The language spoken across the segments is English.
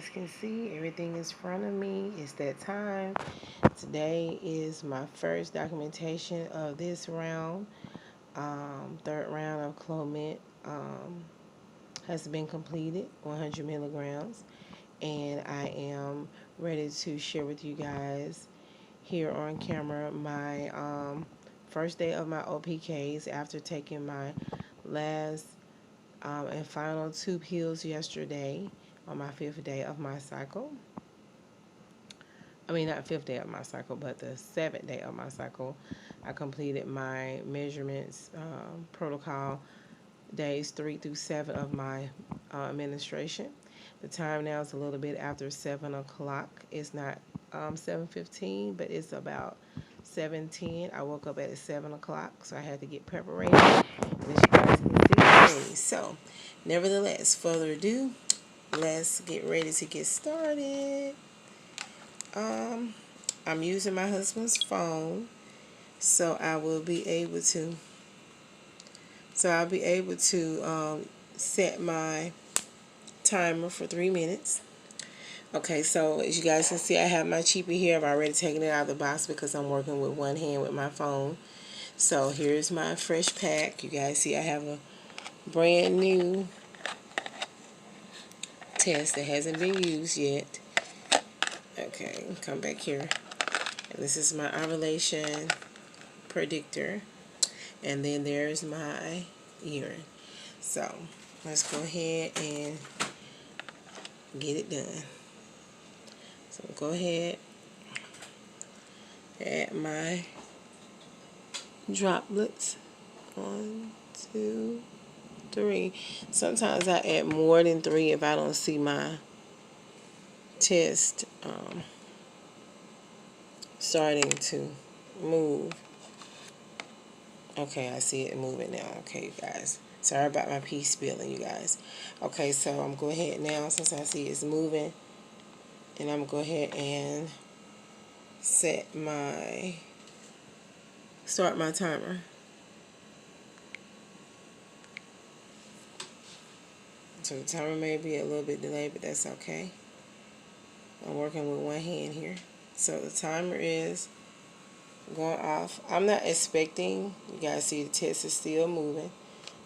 guys can see, everything is in front of me. It's that time. Today is my first documentation of this round. Third round of Clomid has been completed, 100 milligrams. And I am ready to share with you guys here on camera my first day of my OPKs after taking my last and final 2 pills yesterday on my 5th day of my cycle. I mean, not 5th day of my cycle, but the 7th day of my cycle. I completed my measurements protocol days 3 through 7 of my administration. The time now is a little bit after 7 o'clock. It's not 7:15, but it's about 7:10. I woke up at 7 o'clock, so I had to get prepared. And as you guys can see, so nevertheless, further ado, let's get ready to get started. I'm using my husband's phone, so I will be able to. I'll be able to set my timer for 3 minutes. Okay, so as you guys can see, I have my cheapie here. I've already taken it out of the box because I'm working with one hand with my phone. So here's my fresh pack. You guys see I have a brand new test that hasn't been used yet. Okay, come back here. And this is my ovulation predictor. And then there's my urine. So let's go ahead and get it done. So go ahead, add my droplets. 1, 2, 3. Sometimes I add more than 3 if I don't see my test starting to move. Okay, I see it moving now. Okay, you guys. Sorry about my pee spilling, you guys. Okay, so I'm going to go ahead now, since I see it's moving, and I'm going to go ahead and start my timer. So the timer may be a little bit delayed, but that's okay. I'm working with one hand here. So the timer is going off. I'm not expecting, you guys see the test is still moving.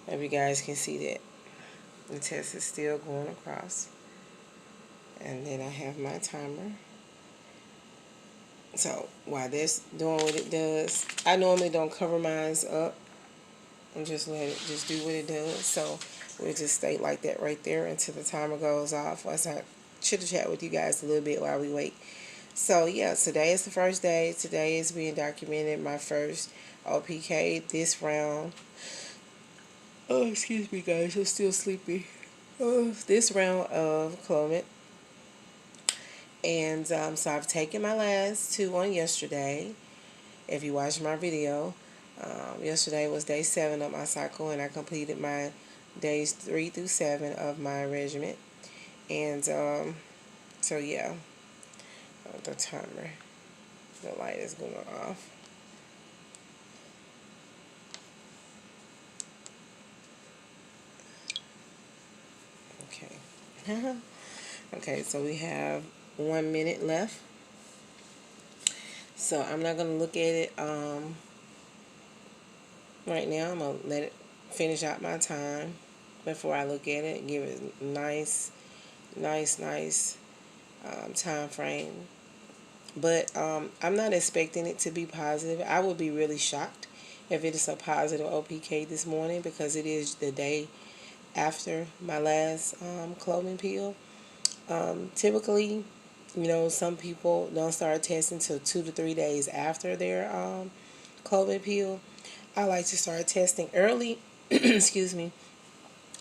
If you guys can see that. The test is still going across. And then I have my timer. So while this doing what it does, I normally don't cover mine up and just let it just do what it does. So we'll just stay like that right there until the timer goes off. Once I chitter chat with you guys a little bit while we wait. So yeah, today is the first day. Today is being documented, my first OPK this round. Oh, excuse me guys, I'm still sleepy. This round of Clomid. And so I've taken my last 2 on yesterday. If you watched my video, yesterday was day 7 of my cycle, and I completed my days 3 through 7 of my regimen. And so yeah, the timer, the light is going off. Okay. Okay, so we have 1 minute left. So I'm not going to look at it right now. I'm going to let it finish out my time before I look at it. Give it a nice time frame. But I'm not expecting it to be positive. I would be really shocked if it is a positive OPK this morning, because it is the day after my last Clomid pill. Typically, you know, some people don't start testing until 2 to 3 days after their Clomid pill. I like to start testing early. Excuse me.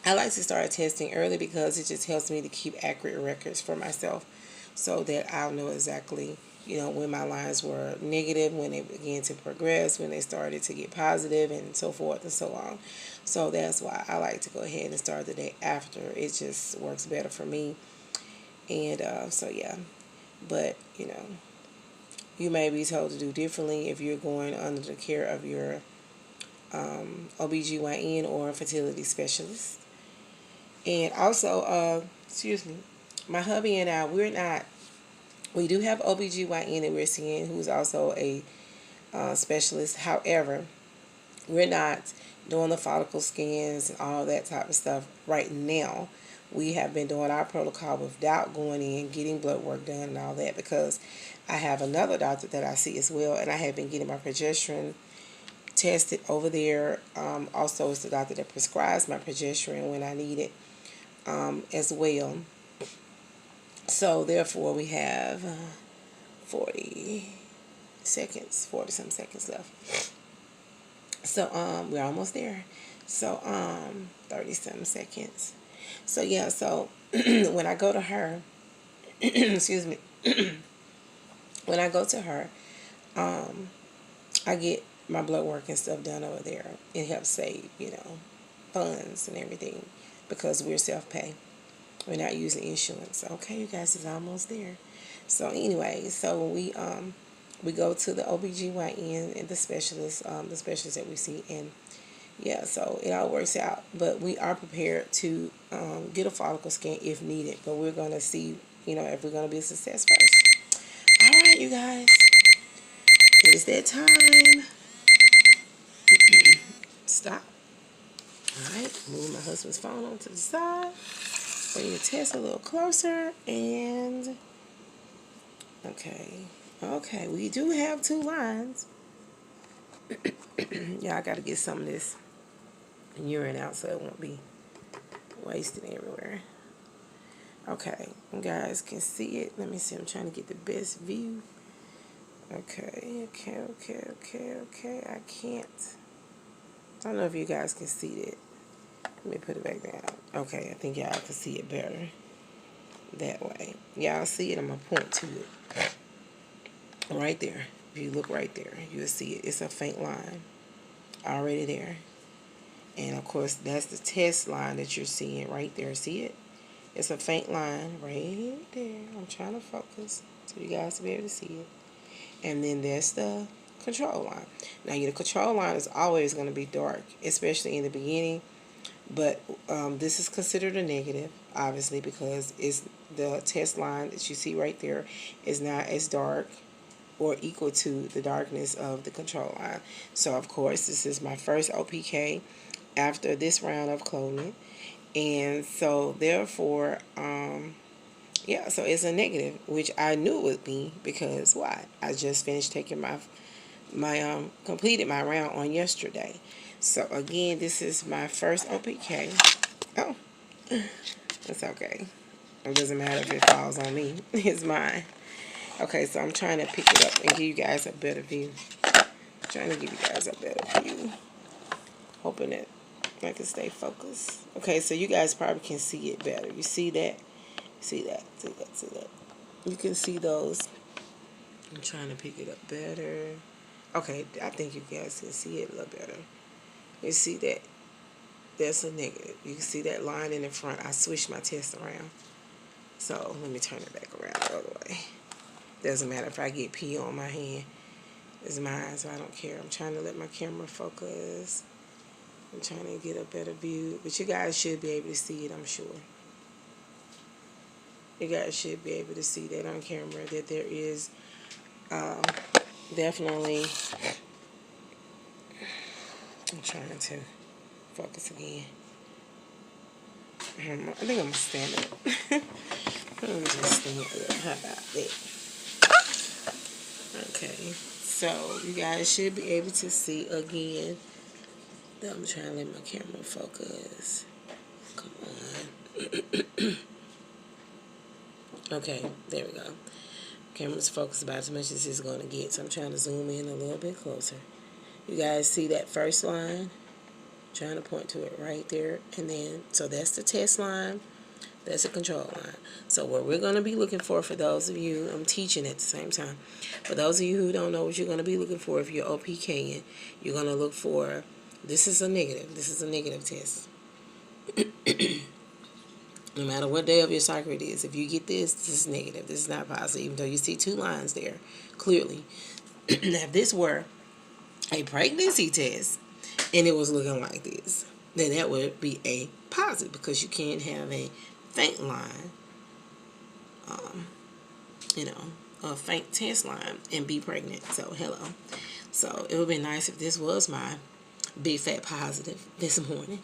I like to start testing early because it just helps me to keep accurate records for myself, so that I'll know exactly, you know, when my lines were negative, when they began to progress, when they started to get positive, and so forth and so on. So that's why I like to go ahead and start the day after. It just works better for me. And so yeah, but you know, you may be told to do differently if you're going under the care of your OBGYN or fertility specialist. And also, excuse me, my hubby and I, we do have OBGYN that we're seeing, who's also a specialist. However, we're not doing the follicle scans and all that type of stuff right now. We have been doing our protocol without going in, getting blood work done and all that, because I have another doctor that I see as well, and I have been getting my progesterone tested over there. Also, it's the doctor that prescribes my progesterone when I need it as well. So therefore, we have 40 seconds, 40 some seconds left. So we're almost there. So 30 some seconds. So yeah, so when I go to her, excuse me, when I go to her, I get my blood work and stuff done over there. It helps save, funds and everything, because we're self-pay. We're not using insurance. Okay, you guys, is almost there. So anyway, so we go to the OBGYN and the specialist that we see, and yeah, so it all works out. But we are prepared to get a follicle scan if needed. But we're going to see, if we're going to be a success first. All right, you guys. It is that time. Stop. All right, move my husband's phone onto the side. Bring the test a little closer, and okay, we do have 2 lines. Yeah, I got to get some of this urine out so it won't be wasted everywhere. Okay, you guys can see it. Let me see. I'm trying to get the best view. Okay. I can't. I don't know if you guys can see it. Let me put it back down. Okay, I think y'all can see it better that way. Y'all see it? I'm going to point to it. Right there. If you look right there, you'll see it. It's a faint line already there. And, of course, that's the test line that you're seeing right there. See it? It's a faint line right there. I'm trying to focus so you guys will be able to see it. And then there's the control line. Now, the control line is always going to be dark, especially in the beginning. But this is considered a negative, obviously, because it's the test line that you see right there is not as dark or equal to the darkness of the control line. So, of course, this is my first OPK after this round of Clomid. And so, therefore, yeah, so it's a negative, which I knew it would be, because why? I just finished taking completed my round on yesterday. So, again, this is my first OPK. Oh, it's okay. It doesn't matter if it falls on me. It's mine. Okay, so I'm trying to pick it up and give you guys a better view. Hoping that I can stay focused. Okay, so you guys probably can see it better. You see that? See that? You can see those. I'm trying to pick it up better. Okay, I think you guys can see it a little better. You see that? That's a negative. You can see that line in the front. I switched my test around. So let me turn it back around the other way. Doesn't matter if I get pee on my hand. It's mine, so I don't care. I'm trying to let my camera focus. I'm trying to get a better view. But you guys should be able to see it, I'm sure. You guys should be able to see that on camera, that there is definitely... I'm trying to focus again. I think I'm going to stand up. Let me just stand up. How about that? Okay, so you guys should be able to see again. I'm trying to let my camera focus. Come on. Okay, there we go. Camera's focused about as much as it's going to get, so I'm trying to zoom in a little bit closer. You guys see that first line? Trying to point to it right there. And then, so that's the test line. That's a control line. So what we're going to be looking for those of you, I'm teaching at the same time. For those of you who don't know what you're going to be looking for if you're OPKing, you're going to look for, this is a negative. This is a negative test. No matter what day of your cycle it is, if you get this, this is negative. This is not positive, even though you see 2 lines there, clearly. Now, if this were a pregnancy test and it was looking like this, then that would be a positive, because you can't have a faint line you know, a fake test line and be pregnant. So hello. So it would be nice if this was my big fat positive this morning.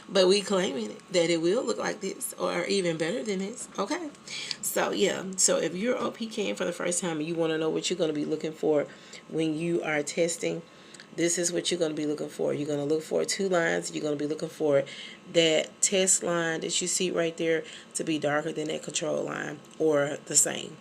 But we claiming that it will look like this or even better than this. Okay. So yeah. So if you're OPKing for the first time and you want to know what you're going to be looking for when you are testing, this is what you're going to be looking for. You're going to look for 2 lines. You're going to be looking for that test line that you see right there to be darker than that control line or the same.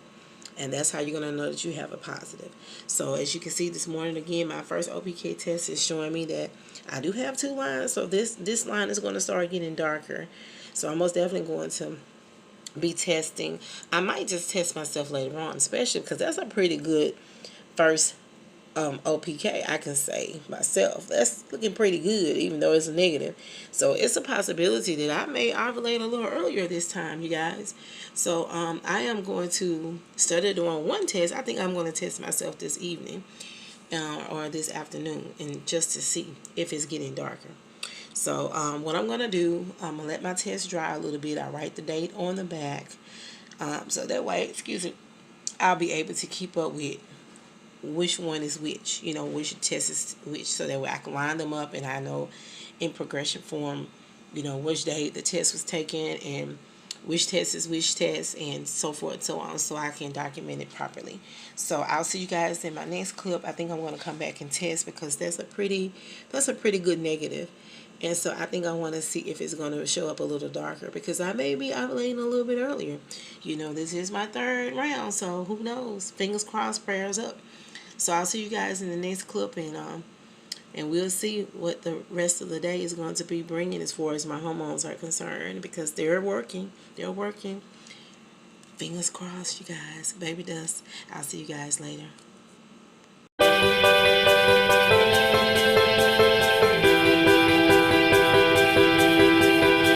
And that's how you're going to know that you have a positive. So as you can see this morning, again, my first OPK test is showing me that I do have 2 lines. So this line is going to start getting darker. So I'm most definitely going to be testing. I might just test myself later on, especially because that's a pretty good first OPK, I can say myself. That's looking pretty good, even though it's a negative. So it's a possibility that I may ovulate a little earlier this time, you guys. So I am going to study doing one test. I think I'm going to test myself this evening or this afternoon, and just to see if it's getting darker. So what I'm going to do, I'm going to let my test dry a little bit. I write the date on the back. So that way, excuse me, I'll be able to keep up with which one is which, you know, which test is which, so that way I can line them up and I know in progression form, you know, which day the test was taken and which test is which test and so forth and so on, so I can document it properly. So I'll see you guys in my next clip. I think I'm going to come back and test because that's a pretty good negative. And so I think I want to see if it's going to show up a little darker because I may be ovulating a little bit earlier. You know, this is my 3rd round, so who knows? Fingers crossed, prayers up. So I'll see you guys in the next clip, and we'll see what the rest of the day is going to be bringing as far as my hormones are concerned, because they're working. They're working. Fingers crossed, you guys. Baby dust. I'll see you guys later.